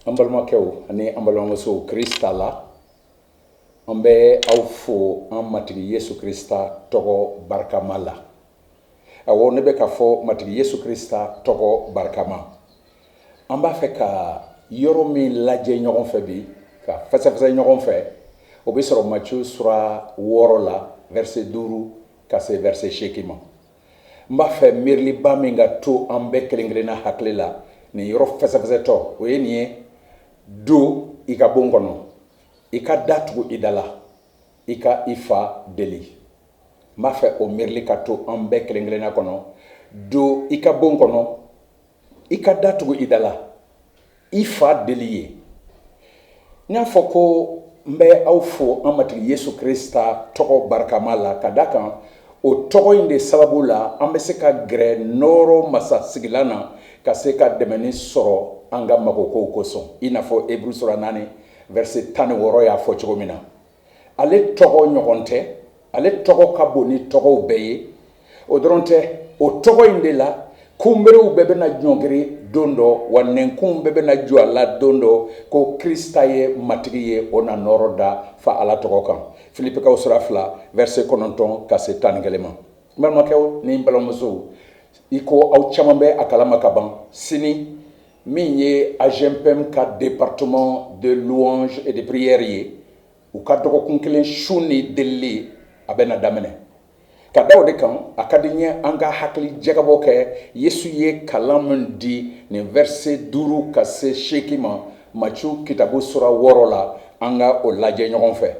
Ambalmakeu ani ambalmamuso Krista la ambe awfo amatigi Yesu Krista togo barkamala awo nebe ka fo matigi Yesu Krista togo barkama amba fe ka yoro mi laje ñogon fe bi ka fasa ñogon fe o bi soro Matthieu sura woro la verset 12 ka se verset shekima mba fe mirli ba minga to ambe kelengelena haklela ni yoro fasa to o yeni do ika bongono ika datugo idala ika ifa deli mba fe o mirli ka to ambe kelengelena kono do ika bongono ika datugo idala ifa deliye nya foko mbe awfo amati Yesu Krista togo barkamala kadaka o togo inde sababula ambeseka gre noro masa sigilana kaseka demeni soro anga makoko koso inafo Hebrew sura 8 verset 10 woro ya fo chogomina ale togo nyogonte ale togo kaboni togo beye odronte o togo inde la kumbere ubebe na nyongiri dondo wanen kumbebe na juala dondo ko Krista ye matigi ona noroda fa ala togo kan Philippe ka sura fla verset 9 ka se tangelema malma kew ni mbalomuso iko au chamambe akalama kaban sini minye agempem ka département de louange et de prière ou ka dogo kunkelen shuni deli abena damene kada de kan akadinye anga hakli jagabo ke Yesu ye kalam di ni verset 12 ka se shekima Matthieu kitabu sura worola anga o laje ñogon fe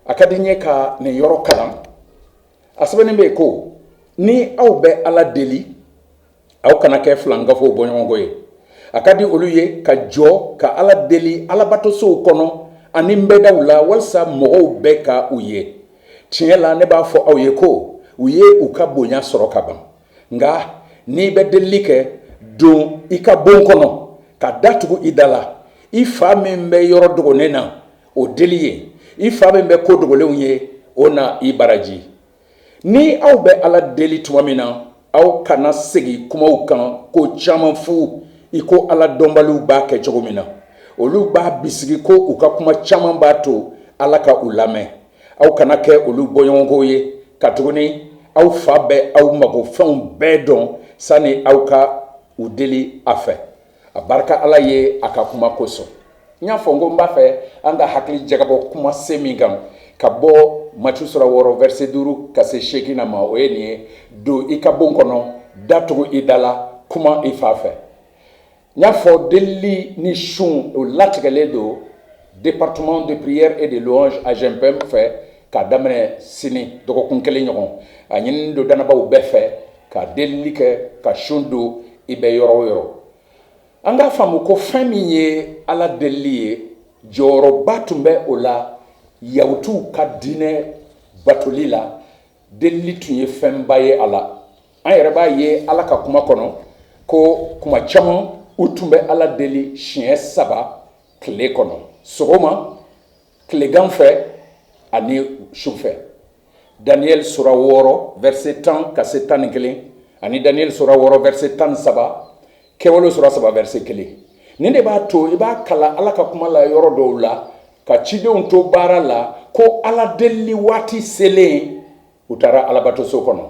akadinye ka ni yoro kalam asabani be ko ni awbe ala deli aw kana ke flanga fo bonjongo ye akadi oluye ka jo ka ala deli ala bato so kono ani mbedawla walsa mo be ka uye tiela ne ba fo awye ko uye uka bonya soro kaban nga ni be delike do ika bon kono ka datugo idala ifa membe yoro dogo nena o deliye ifa membe ko dogo leunye ona ibaraji ni awbe ala deli tumamina aw kana segi kuma kan ko chaman fu iko ala dombalu ba ke jogomina olu ba bisigi ko uka kuma chaman ba to ala ka ulame aw kana ke olu boyongo ye katuguni aw fa be aw mago fon bedon sani aw ka udeli afe abarka ala ye aka kuma koso nya fongo mbafe anga hakli jagabo kuma semingam kabo Matthieu sura woro verset 12 ka se shekina ma oyeni do ikabon kono datugo idala kuma ifafe nya fo deli ni shun o latigale do département de prière et de louange à Jempem fait ka damene sini doko kunkele nyogon anyin do danaba u befe ka deli ke ka shundo ibe yoro anga famu ko faminye ala deli joro batumbe ola yautu ka dine batolila deli tunye fembaye ala an yɛrɛ b'a ye ala ka kuma kɔnɔ ko kuma caman u tun bɛ ala deli siɲɛ 3 tile kɔnɔ sɔgɔma tilegan fɛ ani sufɛ Daniel sura 6 verset 10 ka se 11 ani Daniel sura 6 verset 13 Kewolo sura 7 verset 1 ni de b'a to i b'a kala ala ka kuma la yɔrɔ dɔw la ka cidenw to baara la ko ala deli waati selen u taara alabato so kɔnɔ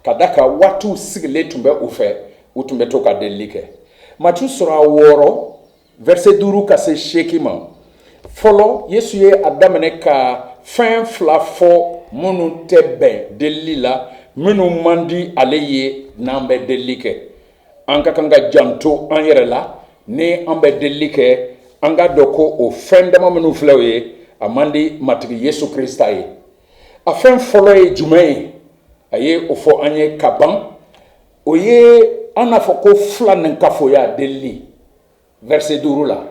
ka daka watu sigile tumbe ufe utumbe to ka deli kɛ Matthieu sura 6 verset 12 ka se shekima folo Yesu ye adamene ka fin flafo munu tebe deli la minu mandi ale ye nambe deli kɛ an ka kanga janto an yɛrɛ la ni an bɛ deli kɛ an ka dɔ ko o fɛn dama minnu filɛ o ye a man di matigi Yesu Krista ye a fɛn fɔlɔ ye jumɛn ye a ye o fɔ an ye ka ban o ye an n'a fɔ ko filanin kafoya deli verset 5 la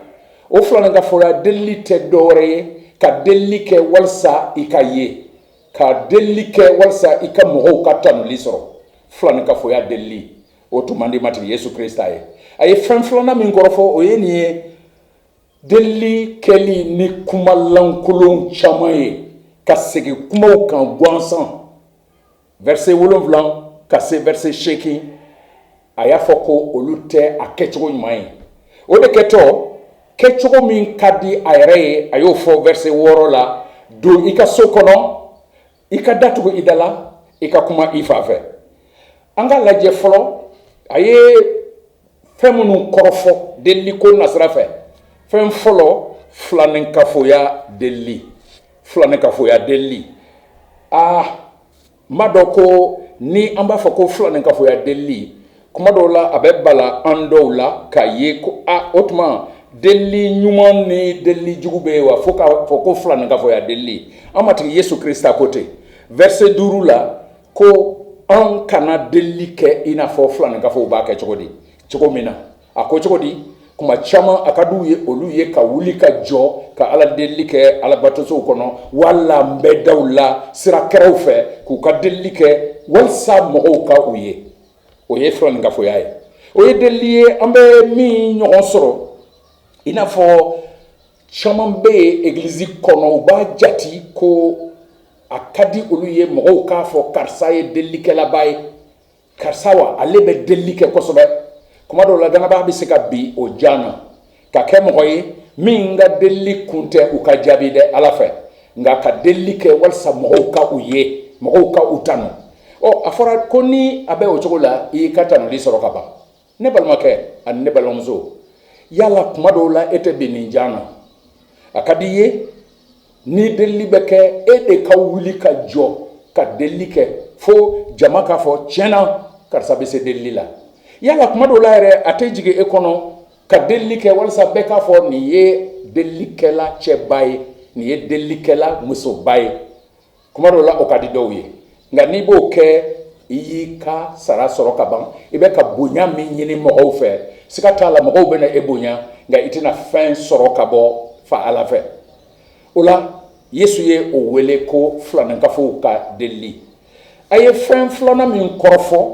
o filanin kafoya deli tɛ dɔwɛrɛ ye ka deli kɛ walasa i ka ye ka deli kɛ walasa i ka mɔgɔw ka tanuli sɔrɔ filanin kafoya deli o tun man di matigi Yesu Krista ye a ye fɛn filanan min kɔrɔfɔ o ye nin ye deli kɛli ni kuma lankolon caman ye ka segi kumaw kan gansan verset 7 ka se verset 8 a y'a fɔ ko olu tɛ a kɛcogo ɲuman ye o de kɛtɔ kɛ cogo min ka di a yɛrɛ ye a y'o fɔ verset 6 la don i ka so kɔnɔ i ka datugu i da la i ka kuma i fa fɛ an ka lajɛ fɔlɔ a ye fɛn minnu kɔrɔfɔ delili ko nasira fɛ fɛn fɔlɔ filanenkafoya delili ma dɔn ko ni an b'a fɔ ko filanenkafoya delili kuma dɔw la a bɛ bala an dɔw la k'a ye ko o tuma delili ɲuman ni delili jugu bɛ yen wa fo k'a fɔ ko filanenkafoya delili an matigi Yesu Krista ko ten verset 5 la ko an kana delili kɛ i n'a fɔ filanenkafow b'a kɛ cogo min na a ko cogo di kuma caman a ka d'u ye olu ye ka wuli ka jɔ ka ala delili kɛ alabatosow kɔnɔ wala n bɛ daw la sirakɛrɛw fɛ k'u ka delili kɛ walisa mɔgɔw ka u ye o ye filanenkafoya ye o ye delili ye an bɛ min ɲɔgɔn sɔrɔ i n'a fɔ caman bɛ yen egilizi kɔnɔ u b'a jati ko a ka di olu ye mɔgɔw k'a fɔ karisa ye delilikɛlaba ye karisa wa ale bɛ delili kɛ kosɛbɛ kuma dɔw la danabaa bɛ se ka bin o jan na ka kɛ mɔgɔ ye min ka delili kun tɛ u ka jaabi dɛ ala fɛ nka ka delili kɛ walisa mɔgɔw ka u ye mɔgɔw ka u tanu a fɔra ko ni a bɛ o cogo la i ka tanuli sɔrɔ ka ban ne balimakɛ ani ne balimamuso yala kuma dɔw la e tɛ bin nin jan na a ka di ye ni delili bɛ kɛ e de ka wuli ka jɔ ka delili kɛ fo jama k'a fɔ tiɲɛna karisa bɛ se delili la yala kuma dɔw la yɛrɛ a tɛ jigin e kɔnɔ ka delili kɛ walisa bɛɛ k'a fɔ nin ye delilikɛla cɛba ye nin ye delilikɛla musoba ye kuma dɔw la o ka di dɔw ye nka n'i b'o kɛ i y'i ka sara sɔrɔ ka ban i bɛ ka bonya min ɲini mɔgɔw fɛ siga t'a la mɔgɔw bɛ na e bonya nka i tɛna fɛn sɔrɔ ka bɔ fa ala fɛ o la Yesu ye o wele ko filanenkafow ka delili a ye fɛn filanan min kɔrɔfɔ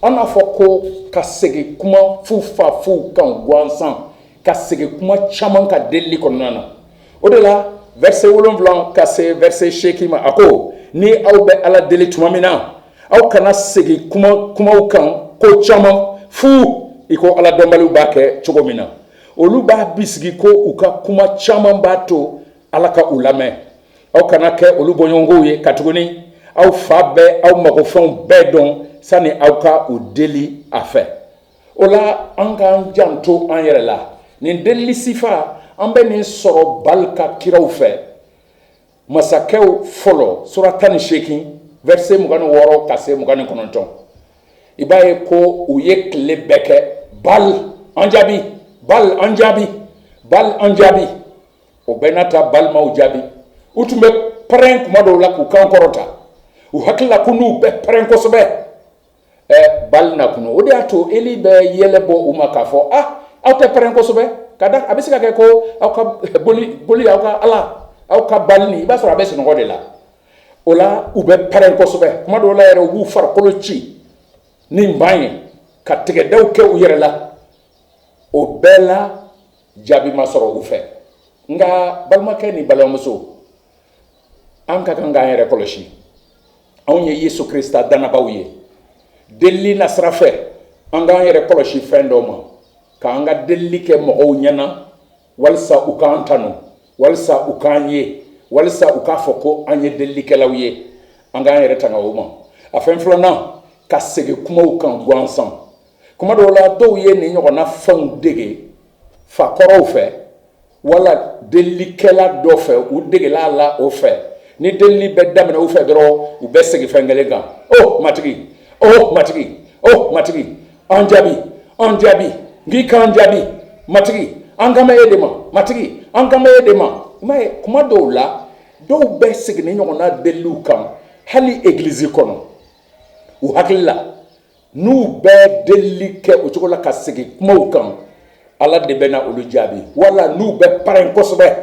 an n'a fɔ ko ka segin kuma fu fa fu kan gansan ka segin kuma caman ka delili kɔnɔna na o de la verset 7 ka se verset 8 ma a ko ni aw bɛ ala deli tuma min na aw kana segin kumaw kan ko caman fu i ko ala dɔnbaliw b'a kɛ cogo min na olu b'a bisigi ko u ka kuma caman b'a to ala ka u lamɛn aw kana kɛ olu bɔɲɔgɔnkow ye ka tuguni aw fa bɛ aw magofɛnw bɛɛ dɔn sani aw ka u deli a fɛ o la an k'an janto an yɛrɛ la nin delili sifa an bɛ nin sɔrɔ bali ka kiraw fɛ masakɛw fɔlɔ sura 18 verset 26 ka se 29 i b'a ye ko u ye tile bɛɛ kɛ bali an jaabi o bɛɛ n'a ta balimaw jaabi u tun bɛ pɛrɛn kuma dɔw la k'u kan kɔrɔta u hakili la ko n'u bɛ pɛrɛn kosɛbɛ bali na kunu o de y'a to Eli bɛ yɛlɛ bɔ u ma k'a fɔ aw tɛ pɛrɛn kosɛbɛ ka da a bɛ se ka kɛ ko aw ka boli aw ka ala aw ka bali nin i b'a sɔrɔ a bɛ sunɔgɔ de la o la u bɛ pɛrɛn kosɛbɛ kuma dɔw la yɛrɛ u b'u farikolo ci ni ban ye ka tigɛdaw kɛ u yɛrɛ la o bɛɛ la jaabi ma sɔrɔ u fɛ nka balimakɛ ni balimamuso an ka kan k'an yɛrɛ kɔlɔsi anw ye Yesu Krista dannabaw ye delili na sira fɛ an k'an yɛrɛ kɔlɔsi fɛn dɔw ma k'an ka delili kɛ mɔgɔw ɲɛna walisa u k'an tanu walisa u k'an ye walisa u k'a fɔ ko an ye delilikɛlaw ye an k'an yɛrɛ tanga o ma a fɛn filanan ka segin kumaw kan gansan kuma dɔw la dɔw ye nin ɲɔgɔnna fɛnw dege fakɔrɔw fɛ wala delilikɛla dɔ fɛ u degela a la o fɛ ni delili bɛ daminɛ u fɛ dɔrɔn u bɛ segin fɛn kelen kan matigi an jaabi ngi k'an jaabi matigi an kan bɛ e de ma matigi an kan bɛ e de ma i m'a ye kuma dɔw la dɔw bɛ segin ni ɲɔgɔnna deliliw kan hali egilizi kɔnɔ u hakili la n'u bɛ delili kɛ o cogo la ka segin kumaw kan ala de bɛ na olu jaabi wala n'u bɛ pɛrɛn kosɛbɛ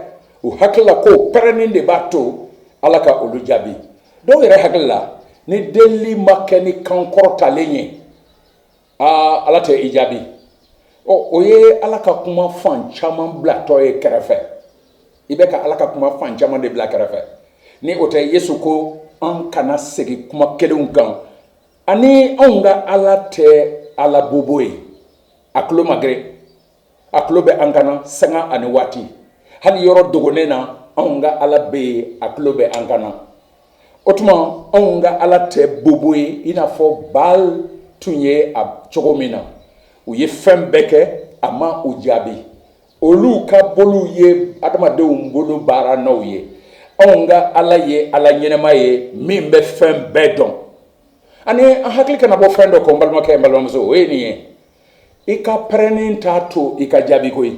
u hakili la ko pɛrɛnni de b'a to ala ka olu jaabi dɔw yɛrɛ hakili la ni delili ma kɛ ni kan kɔrɔtalen ye ala tɛ i jaabi o ye ala ka kuma fan caman bilatɔ ye kɛrɛfɛ i bɛ ka ala ka kuma fan caman de bila kɛrɛfɛ ni o tɛ Yesu ko an kana segin kuma kelenw kan ani anw ka ala tɛ ala bobo ye a tulo ma geren a tulo bɛ an kana sanga ani waati hali yɔrɔ dogonen na anw ka ala bɛ yen a tulo bɛ an kana o tuma anw ka ala tɛ bobo ye i n'a fɔ Baal tun ye a cogo min na u ye fɛn bɛɛ kɛ a ma u jaabi olu ka bolo ye adamadenw bolo baara n'o ye anw ka ala ye ala ɲɛnɛma ye min bɛ fɛn bɛɛ dɔn ani an hakili kana bɔ fɛn dɔ kɔ n balimakɛ n balimamuso o ye nin ye i ka pɛrɛnni t'a to i ka jaabi ko ye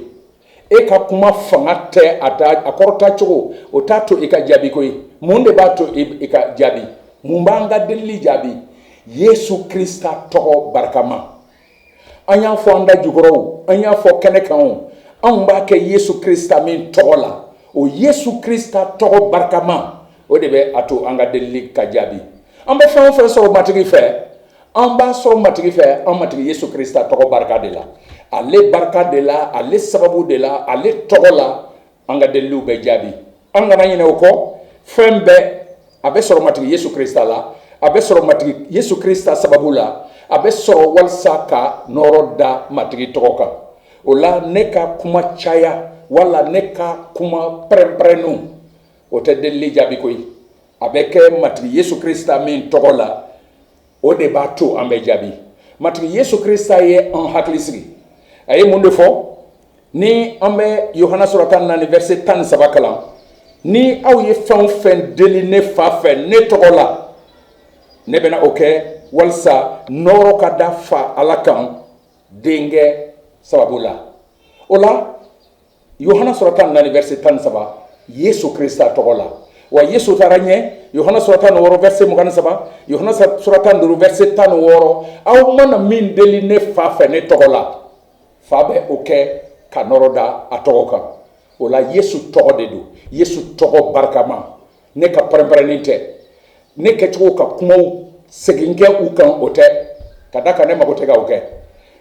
e ka kuma fanga tɛ a kɔrɔta cogo o t'a to i ka jaabi ko ye mun de b'a to i ka jaabi mun b'an ka delili jaabi Yesu Krista tɔgɔ barikama an y'a fɔ an da jukɔrɔw an y'a fɔ kɛnɛ kan o anw b'a kɛ Yesu Krista min tɔgɔ la o Yesu Krista tɔgɔ barikama o de bɛ a to an ka delili ka jaabi an bɛ fɛn o fɛn sɔrɔ matigi fɛ an b'a sɔrɔ matigi fɛ an matigi Yesu Krista tɔgɔ barika de la ale barika de la ale sababu de la ale tɔgɔ la an ka deliliw bɛ jaabi an kana ɲinɛ o kɔ fɛn bɛɛ a bɛ sɔrɔ matigi Yesu Krista la a bɛ sɔrɔ matigi Yesu Krista sababu la a bɛ sɔrɔ walasa ka nɔrɔ da matigi tɔgɔ kan o la ne ka kuma caya wala ne ka kuma pɛrɛn-pɛrɛnnu o tɛ delili jaabi koyi a bɛ kɛ matigi Yesu Krista min tɔgɔ la o de b'a to an bɛ jaabi matigi Yesu Krista ye an hakili sigi a ye mun de fɔ ni an bɛ Yohana surata 4 verset 13 kalan ni aw ye fɛn o fɛn deli ne fa fɛ ne tɔgɔ la ne bɛna o kɛ walasa nɔrɔ ka da fa ala kan denkɛ sababu la o la Yohana surata 4 verset 13 Yesu Krista tɔgɔ la wa Yesu taara ɲɛ Yohana surata 6 verset 23 Yohana surata 5 verset 16 aw mana min deli ne fa fɛ ne tɔgɔ la fa bɛ o kɛ ka nɔrɔ da a tɔgɔ kan o la Yesu tɔgɔ de don Yesu tɔgɔ barikama ne ka pɛrɛn-pɛrɛnni tɛ ne kɛcogo ka kumaw segin kɛ u kan o tɛ ka da kan ne mago tɛ ka o kɛ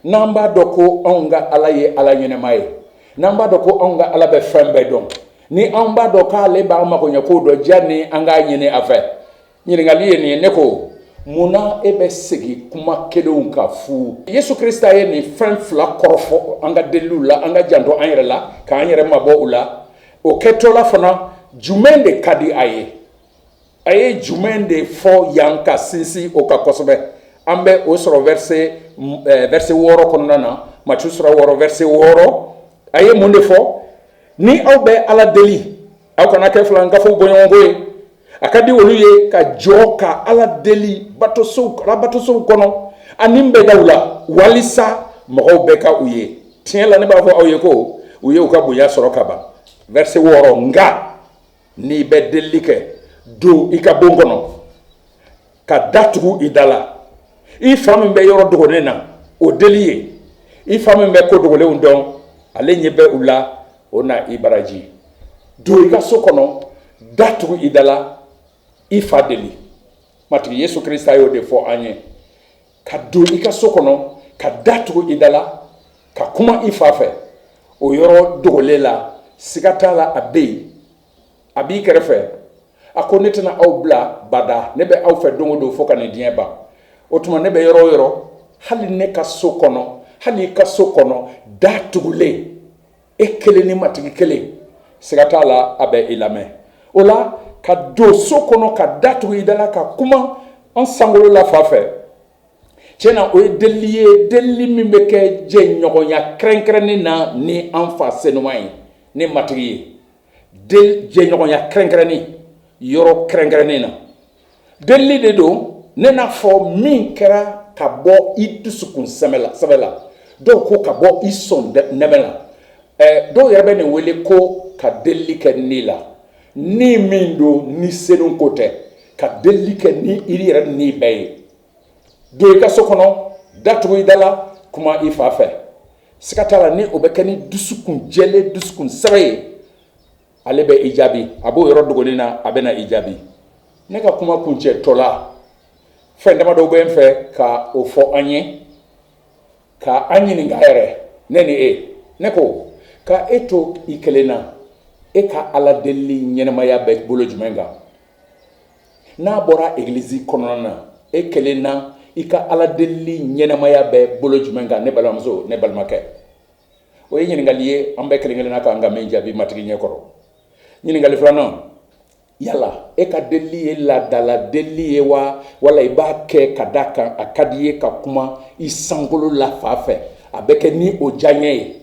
n'an b'a dɔn ko anw ka ala ye ala ɲɛnɛma ye n'an b'a dɔn ko anw ka ala bɛ fɛn bɛɛ dɔn ni an b'a dɔn k'ale b'an makoɲɛ ko dɔ diya ni an k'a ɲini a fɛ ɲininkali ye nin ye ne ko munna e bɛ segin kuma kelenw kan fu Yesu Krista ye nin fɛn fila kɔrɔfɔ an ka deliliw la an ka janto an yɛrɛ la k'an yɛrɛ mabɔ u la o kɛtɔla fana jumɛn de ka di a ye jumɛn de fɔ yan ka sinsin o ka kosɛbɛ an bɛ o sɔrɔ verset 6 kɔnɔna na Matthieu sura 6 verset 6 a ye mun de fɔ ni aw bɛ ala deli aw kana kɛ filankafow bɔɲɔgɔnko ye a ka di olu ye ka jɔ ka ala deli batosow kɔnɔ ani bɛ da u la walisa mɔgɔw bɛ ka u ye tiɲɛ la ne b'a fɔ aw ye ko u ye u ka bonya sɔrɔ ka ban verset 6 nka n'i bɛ delili kɛ don i ka bon kɔnɔ ka datugu i da la i fa min bɛ yɔrɔ dogolen na o deli ye i fa min bɛ ko dogolenw dɔn ale ɲɛ bɛ u la o na i baraji don i ka so kɔnɔ datugu i da la i fa deli matigi Yesu Krista y'o de fɔ an ye ka don i ka so kɔnɔ ka datugu i da la ka kuma i fa fɛ o yɔrɔ dogolen la siga t'a la a bɛ yen a b'i kɛrɛfɛ a ko ne tɛna aw bila bada ne bɛ aw fɛ don o don fo ka nin diɲɛ ban o tuma ne bɛ yɔrɔ o yɔrɔ hali ne ka so kɔnɔ hali i ka so kɔnɔ datugulen e kelen ni matigi kelen siga t'a la a bɛ i lamɛn o la ka don so kɔnɔ ka datugu i da la ka kuma an sankolo la fa fɛ tiɲɛna o ye delili ye delili min bɛ kɛ jɛɲɔgɔnya kɛrɛnkɛrɛnnen na ni an fa senuma ye ni matigi ye jɛɲɔgɔnya kɛrɛnkɛrɛnnen yɔrɔ kɛrɛnkɛrɛnnen na delili de don ne n'a fɔ min kɛra ka bɔ i dusukun sɛbɛ la dɔw ko ka bɔ i sɔn nɛmɛ la dɔw yɛrɛ bɛ nin wele ko ka delili kɛ ni la ni min don ni senu ko tɛ ka delili kɛ ni i yɛrɛ ni bɛɛ ye don i ka so kɔnɔ datugu i da la kuma i fa fɛ siga t'a la ni o bɛ kɛ ni dusukun jɛlen dusukun sɛbɛ ye ale bɛ i jaabi a b'o yɔrɔ dogolen na a bɛ na i jaabi ne ka kuma kuncɛ tɔ la fɛn damadɔ bɛ n fɛ ka o fɔ an ye ka an ɲininka yɛrɛ ne ni e ne ko ka e to i kelen na e ka ala deli ɲɛnɛmaya bɛ bolo jumɛn kan n'a bɔra egilizi kɔnɔna na e kelen na i ka ala deli ɲɛnɛmaya bɛ bolo jumɛn kan ne balimamuso ne balimakɛ o ye ɲininkali ye an bɛɛ kelen-kelenna kan ka min jaabi matigi ɲɛkɔrɔ. ɲininkali filanan, yala e ka delili ye laadala delili ye wa wala i b'a kɛ ka da kan a ka di ye ka kuma i sankolo la fa fɛ a bɛ kɛ ni o diyaɲɛ ye?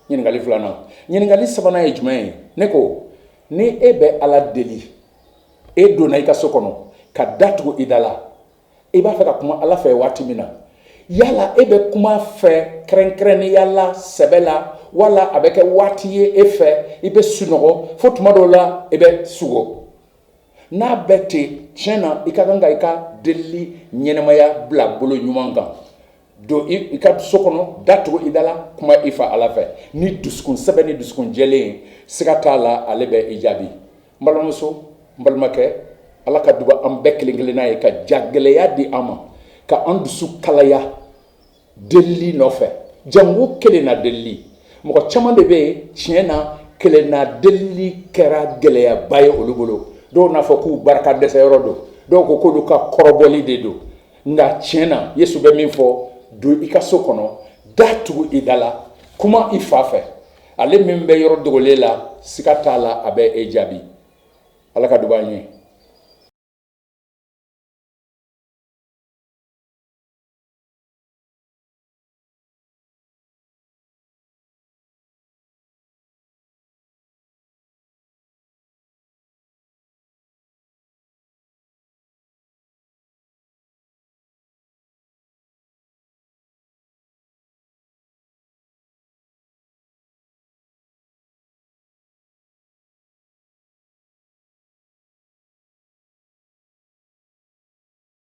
ɲininkali filanan. ɲininkali sabanan ye jumɛn ye? ne ko ni e bɛ ala deli, e donna i ka so kɔnɔ ka datugu i da la, i b'a fɛ ka kuma ala fɛ waati min na, yala e bɛ kuma fɛ kɛrɛnkɛrɛnnenya la sɛbɛ la wala a bɛ kɛ waati ye e fɛ i bɛ sunɔgɔ fo tuma dɔw la i bɛ sugo? n'a bɛ ten tiɲɛ na i ka kan ka i ka delili ɲɛnɛmaya bila bolo ɲuman kan. don i ka so kɔnɔ datugu i da la kuma i fa ala fɛ ni dusukun sɛbɛ ni dusukun jɛlen, siga t'a la ale bɛ i jaabi. n balimamuso, n balimakɛ, ala ka duba an bɛɛ kelen-kelenna ye ka jagɛlɛya di an ma, ka an dusu kalaya delili nɔfɛ. jango kelen na delili, mɔgɔ caman de bɛ yen tiɲɛ na kelen na delili kɛra gɛlɛyaba ye olu bolo. dɔw n'a fɔ k'u barika dɛsɛyɔrɔ don, dɔw ko k'olu ka kɔrɔbɔli de don. nka tiɲɛ na yesu bɛ min fɔ, don i ka so kɔnɔ datugu i da la kuma i fa fɛ, ale min bɛ yɔrɔ dogolen la siga t'a la a bɛ e jaabi. ala ka duba an ye.